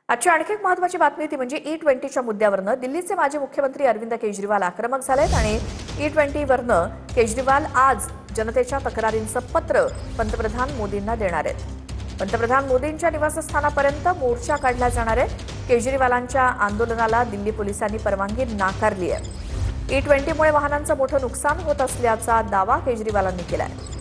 आजची आणखी एक महत्त्वाची बातमी ती म्हणजे E20च्या मुद्द्यावरनं दिल्लीचे माजी मुख्यमंत्री अरविंद केजरीवाल आक्रमक झालेत आणि E20वरनं केजरीवाल आज जनतेच्या तक्रारींचं पत्र पंतप्रधान मोदींना देणार आहेत। पंतप्रधान मोदींच्या निवासस्थानापर्यंत मोर्चा काढला जाणार आहे। केजरीवालांच्या आंदोलनाला दिल्ली पोलिसांनी परवानगी नाकारली आहे। E20मुळे वाहनांचं मोठं नुकसान होत असल्याचा दावा केजरीवालांनी केला आहे।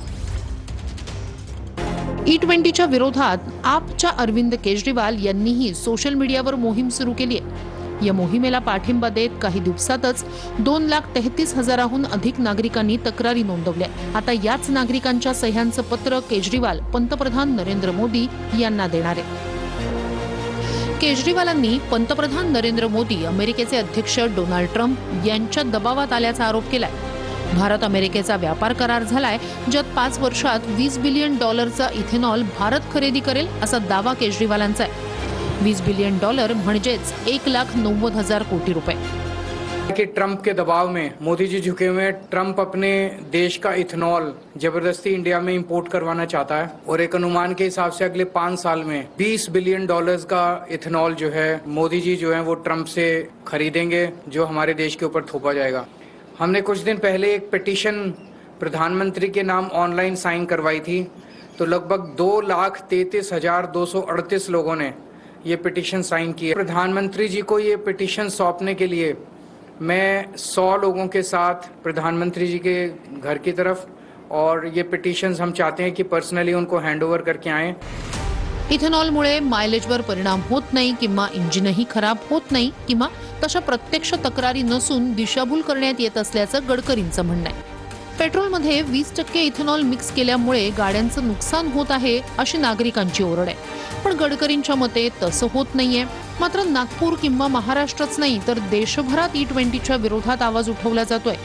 E20च्या विरोधात आपच्या अरविंद केजरीवाल यांनीही सोशल मीडियावर मोहीम सुरू केली आहे। या मोहिमेला पाठिंबा देत काही दिवसातच 2,33,000हून अधिक नागरिकांनी तक्रारी नोंदवल्या। आता याच नागरिकांच्या सह्यांचं पत्र केजरीवाल पंतप्रधान नरेंद्र मोदी यांना देणार आहेत। केजरीवालांनी पंतप्रधान नरेंद्र मोदी अमेरिकेचे अध्यक्ष डोनाल्ड ट्रम्प यांच्या दबावात आल्याचा आरोप केलाय। भारत अमेरिकेचा व्यापार करार झालाय, ज्यात 5 वर्षात $20 बिलियन इथेनॉल भारत खरेदी करेल असा दावा केजरीवालांचा आहे। $20 बिलियन म्हणजेच 1,90,000 कोटी रुपये। कि ट्रंप के दबाव में मोदी जी झुके हुए हैं। ट्रंप अपने देश का इथेनॉल जबरदस्ती इंडिया में इंपोर्ट करवाना चाहता है और एक अनुमान के हिसाब से अगले 5 साल में $20 बिलियन का इथेनॉल जो है मोदी जी जो है वो ट्रंप से खरीदेंगे, जो हमारे देश के ऊपर थोपा जाएगा। हमने कुछ दिन पहले एक पिटीशन प्रधानमंत्री के नाम ऑनलाइन साइन करवाई थी, तो लगभग 2,33,238 लोगों ने ये पिटीशन साइन की है। प्रधानमंत्री जी को ये पिटीशन सौंपने के लिए मैं 100 लोगों के साथ प्रधानमंत्री जी के घर की तरफ, और ये पिटीशंस हम चाहते हैं कि पर्सनली उनको हैंडओवर करके आएं। इथेनॉलमुळे मायलेजवर परिणाम होत नाही किंवा इंजिनही खराब होत नाही किंवा तशा प्रत्यक्ष तक्रारी नसून दिशाभूल करण्यात येत असल्याचं गडकरींचं म्हणणं आहे। पेट्रोलमध्ये 20% इथेनॉल मिक्स केल्यामुळे गाड्यांचं नुकसान होत आहे अशी नागरिकांची ओरड आहे, पण गडकरींच्या मते तसं होत नाहीये। मात्र नागपूर किंवा महाराष्ट्रच नाही तर देशभरात E20च्या विरोधात आवाज उठवला जातोय।